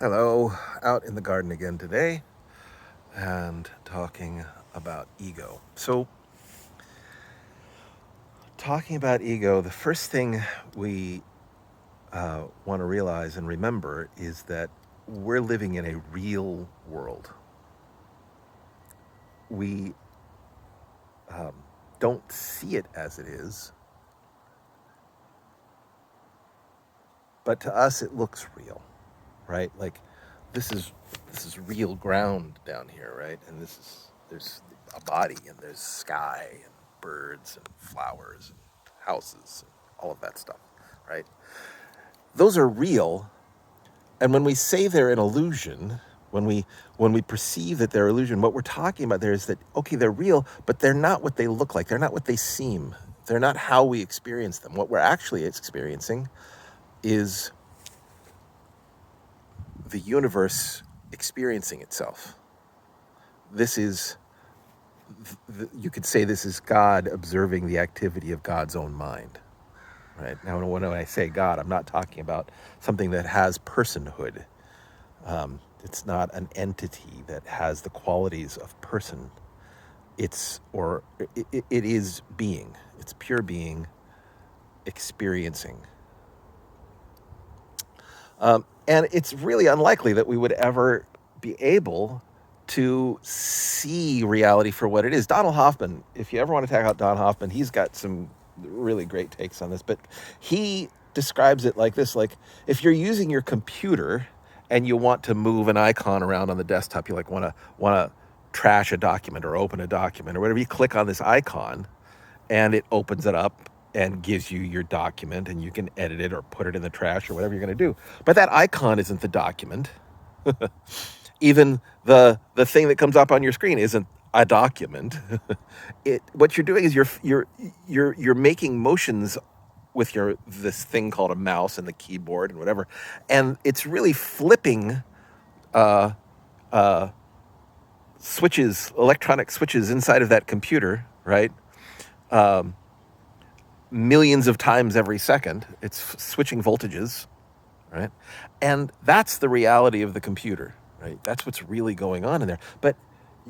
Hello, out in the garden again today and talking about ego. So, talking about ego, the first thing we want to realize and remember is that we're living in a real world. We um, don't see it as it is, but to us it looks real, right? Like this is this is real ground down here, right? And there's a body and there's sky and birds and flowers and houses and all of that stuff, right? Those are real, and when we say they're an illusion, when we when we perceive that they're illusion, what we're talking about there is that okay, they're real, but they're not what they look like. They're not what they seem. They're not how we experience them. What we're actually experiencing is the universe experiencing itself. This is, you could say, this is God observing the activity of God's own mind. Right now, when I say God, I'm not talking about something that has personhood. It's not an entity that has the qualities of person. It is being. It's pure being experiencing. And it's really unlikely that we would ever be able to see reality for what it is. Donald Hoffman, if you ever want to check out Don Hoffman, he's got some really great takes on this, but he describes it like this: like if you're using your computer and you want to move an icon around on the desktop, you like want to trash a document or open a document or whatever, you click on this icon and it opens it up and gives you your document, and you can edit it or put it in the trash or whatever you're going to do. But that icon isn't the document. Even the thing that comes up on your screen isn't a document. What you're doing is you're making motions with your this thing called a mouse and the keyboard and whatever, and it's really flipping uh, uh, switches, electronic switches inside of that computer, right? Um, Millions of times every second. It's switching voltages, right? And that's the reality of the computer, right? That's what's really going on in there. But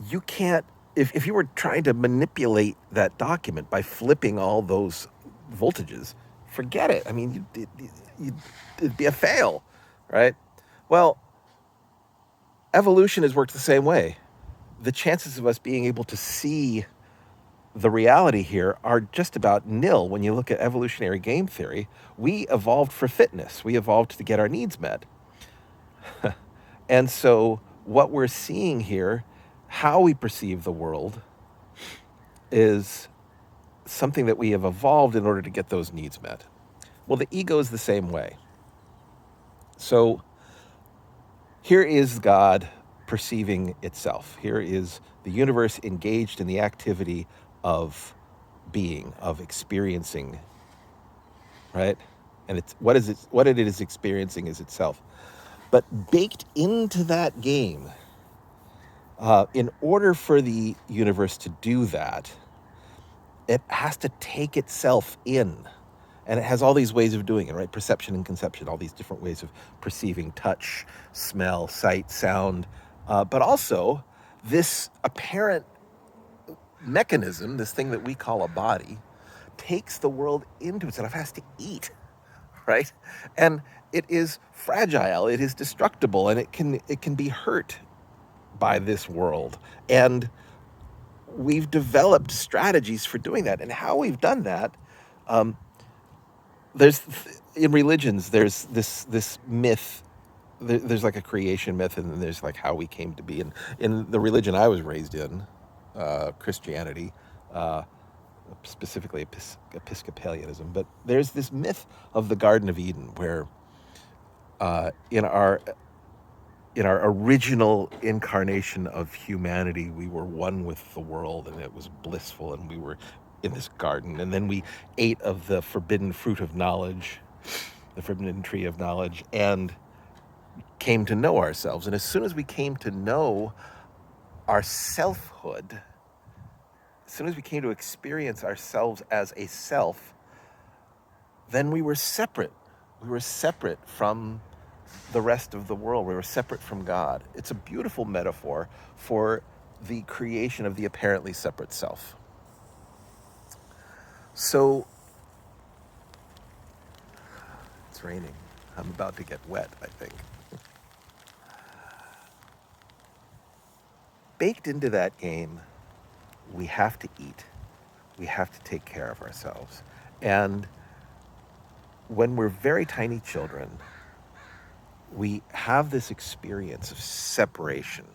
you can't, if you were trying to manipulate that document by flipping all those voltages, forget it. I mean, it'd be a fail, right? Well, evolution has worked the same way. The chances of us being able to see the reality here are just about nil. When you look at evolutionary game theory, we evolved for fitness. We evolved to get our needs met. And so what we're seeing here, how we perceive the world, is something that we have evolved in order to get those needs met. Well, the ego is the same way. So here is God perceiving itself. Here is the universe engaged in the activity of being, of experiencing, right? And it's what it is experiencing is itself. But baked into that game, in order for the universe to do that, it has to take itself in. And it has all these ways of doing it, right? Perception and conception, all these different ways of perceiving touch, smell, sight, sound, but also this apparent mechanism, this thing that we call a body, takes the world into itself, has to eat, right? And it is fragile, it is destructible, and it can be hurt by this world. And we've developed strategies for doing that. And how we've done that, um, there's in religions, there's this myth. There's like a creation myth, and then there's like how we came to be. And in the religion I was raised in, Christianity, uh, specifically Episcopalianism, but there's this myth of the Garden of Eden, where in our original incarnation of humanity, we were one with the world, and it was blissful, and we were in this garden, and then we ate of the forbidden fruit of knowledge, the forbidden tree of knowledge, and came to know ourselves. And as soon as we came to know our selfhood, as soon as we came to experience ourselves as a self, then we were separate. We were separate from the rest of the world. We were separate from God. It's a beautiful metaphor for the creation of the apparently separate self. So it's raining. I'm about to get wet, I think. Baked into that game, we have to eat. We have to take care of ourselves. And when we're very tiny children, we have this experience of separation.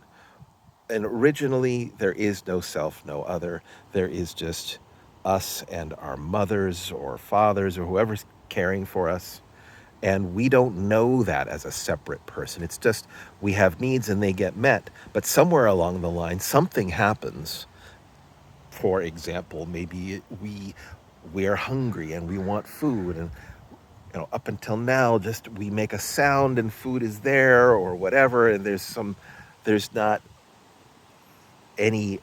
And originally, there is no self, no other. There is just us and our mothers or fathers or whoever's caring for us. And we don't know that as a separate person. It's just we have needs and they get met. But somewhere along the line, something happens. For example, maybe we're hungry and we want food, and up until now, just we make a sound and food is there or whatever, and there's not any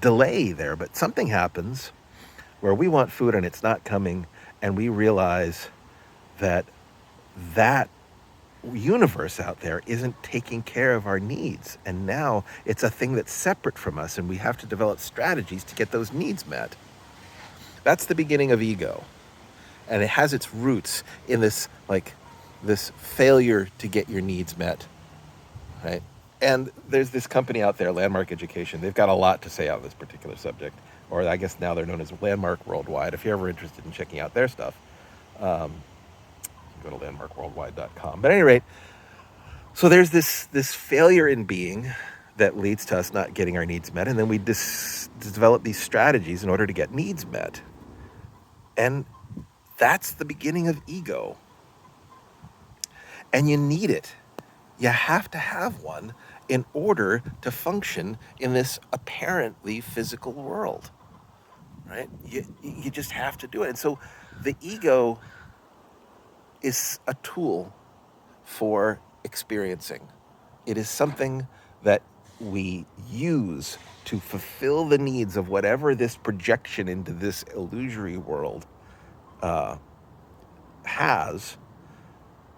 delay there, but something happens where we want food and it's not coming, and we realize that that universe out there isn't taking care of our needs, and now it's a thing that's separate from us, and we have to develop strategies to get those needs met. That's the beginning of ego, and it has its roots in this failure to get your needs met, right? And there's this company out there, Landmark Education. They've got a lot to say on this particular subject, or I guess now they're known as Landmark Worldwide. If you're ever interested in checking out their stuff, go to landmarkworldwide.com. But at any rate, so there's this failure in being that leads to us not getting our needs met, and then we develop these strategies in order to get needs met. And that's the beginning of ego. And you need it. You have to have one in order to function in this apparently physical world, right? You just have to do it. And so the ego is a tool for experiencing. It is something that we use to fulfill the needs of whatever this projection into this illusory world has.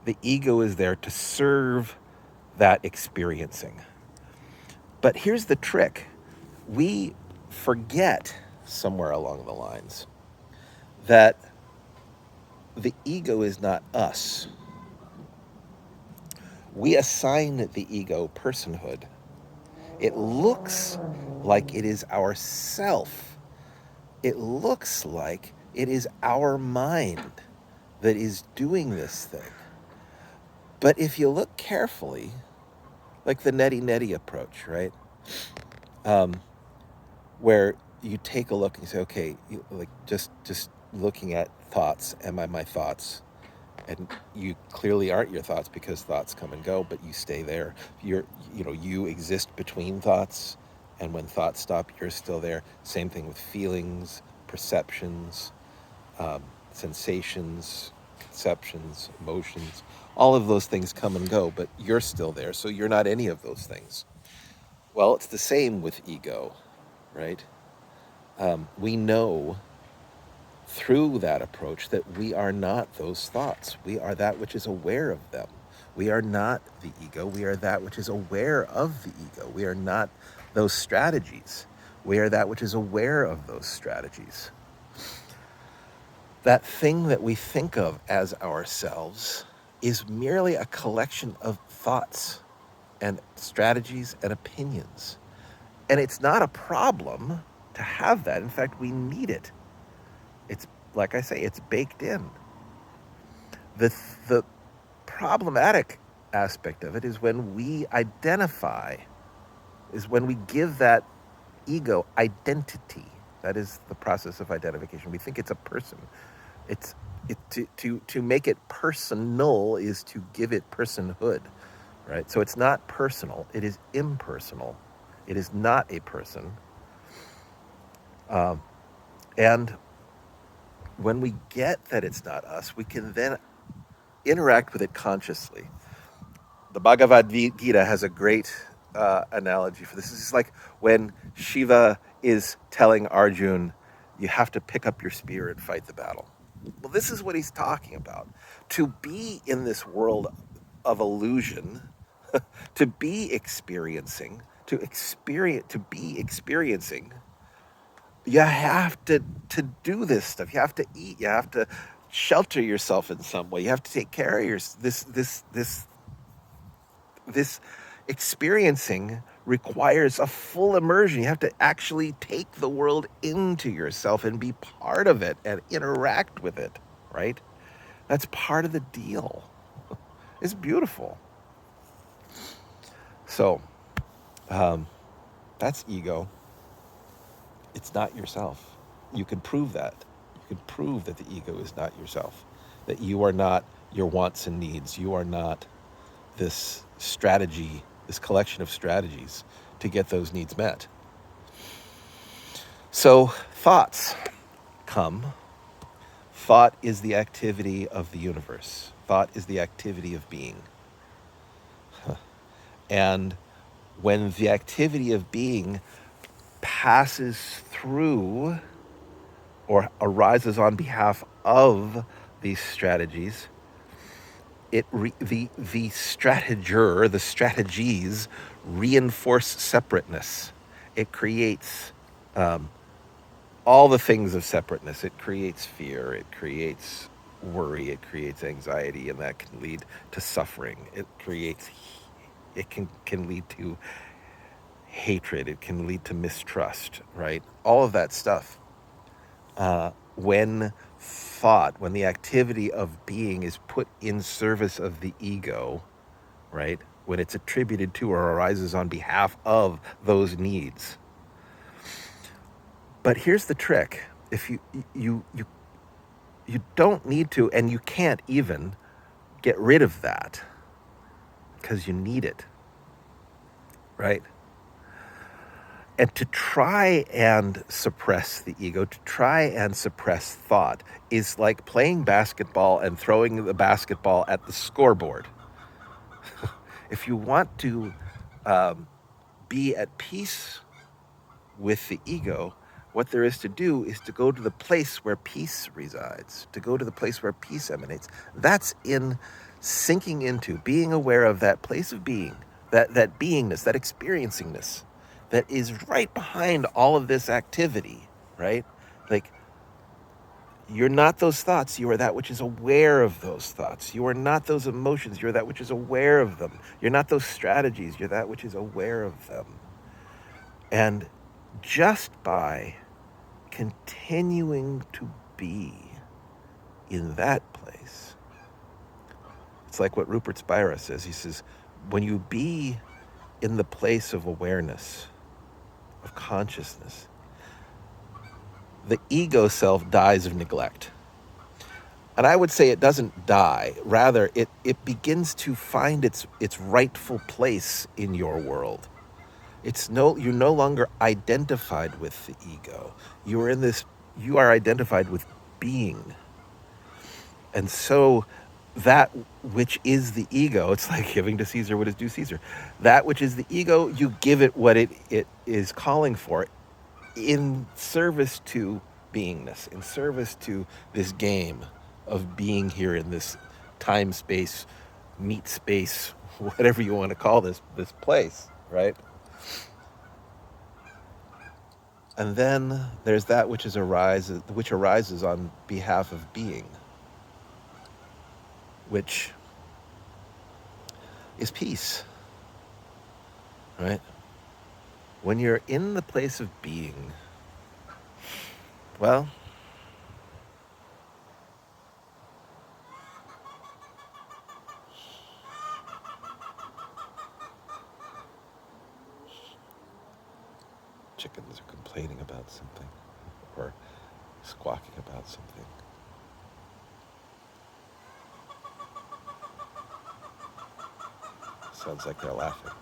The ego is there to serve that experiencing. But here's the trick. We forget somewhere along the lines that the ego is not us. We assign the ego personhood. It looks like it is our self. It looks like it is our mind that is doing this thing. But if you look carefully, like the neti-neti approach, right? Where you take a look and you say, okay, just looking at thoughts, am I my thoughts? And you clearly aren't your thoughts because thoughts come and go, but you stay there. You exist between thoughts, and when thoughts stop, you're still there. Same thing with feelings, perceptions, sensations, conceptions, emotions. All of those things come and go, but you're still there, so you're not any of those things. Well, it's the same with ego, right? We know through that approach that we are not those thoughts. We are that which is aware of them. We are not the ego. We are that which is aware of the ego. We are not those strategies. We are that which is aware of those strategies. That thing that we think of as ourselves is merely a collection of thoughts and strategies and opinions. And it's not a problem to have that. In fact, we need it. It's, like I say, it's baked in. The problematic aspect of it is when we identify, is when we give that ego identity. That is the process of identification. We think it's a person. To make it personal is to give it personhood, right? So it's not personal. It is impersonal. It is not a person. And when we get that it's not us, we can then interact with it consciously. The Bhagavad Gita has a great analogy for this. This is like when Shiva is telling Arjun, you have to pick up your spear and fight the battle. Well, this is what he's talking about. To be in this world of illusion to be experiencing, to be experiencing, you have to do this stuff. You have to eat. You have to shelter yourself in some way. You have to take care of your this experiencing requires a full immersion. You have to actually take the world into yourself and be part of it and interact with it, right? That's part of the deal. It's beautiful. So, that's ego. It's not yourself. You can prove that. You can prove that the ego is not yourself, that you are not your wants and needs. You are not this strategy, this collection of strategies to get those needs met. So, thoughts come. Thought is the activity of the universe, thought is the activity of being. And when the activity of being passes through or arises on behalf of these strategies, the strateger, the strategies reinforce separateness. It creates all the things of separateness. It creates fear. It creates worry. It creates anxiety, and that can lead to suffering. It can lead to hatred. It can lead to mistrust. Right? All of that stuff. When when the activity of being is put in service of the ego, right? When it's attributed to or arises on behalf of those needs. But here's the trick: if you don't need to, and you can't even get rid of that because you need it, right? And to try and suppress the ego, to try and suppress thought, is like playing basketball and throwing the basketball at the scoreboard. If you want to be at peace with the ego, what there is to do is to go to the place where peace resides, to go to the place where peace emanates. That's in sinking into, being aware of that place of being, that beingness, that experiencingness that is right behind all of this activity, right? Like, you're not those thoughts. You are that which is aware of those thoughts. You are not those emotions. You're that which is aware of them. You're not those strategies. You're that which is aware of them. And just by continuing to be in that place, it's like what Rupert Spira says. He says, when you be in the place of awareness, of consciousness, the ego self dies of neglect. And I would say it doesn't die. Rather, it begins to find its rightful place in your world. You're no longer identified with the ego. You are identified with being. And so that which is the ego, it's like giving to Caesar what is due Caesar. That which is the ego, you give it what it is calling for in service to beingness, in service to this game of being here in this time space, meat space, whatever you want to call this place, right? And then there's that which arises on behalf of being, which is peace, right? When you're in the place of being, well, chickens are complaining about something or squawking about something. Sounds like they're laughing.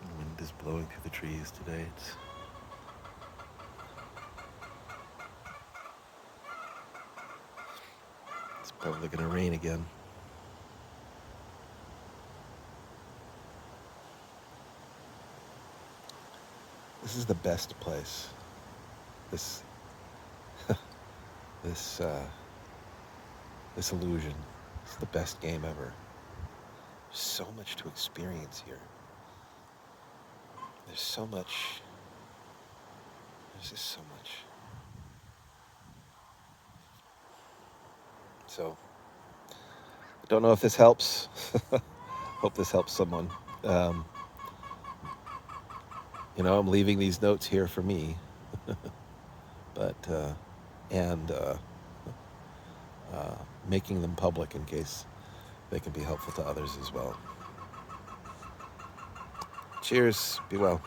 The wind is blowing through the trees today. It's probably going to rain again. This is the best place. This this illusion. It's the best game ever. So much to experience here. There's so much. There's just so much. So, don't know if this helps. Hope this helps someone. Um, I'm leaving these notes here for me, but and making them public in case they can be helpful to others as well. Cheers. Be well.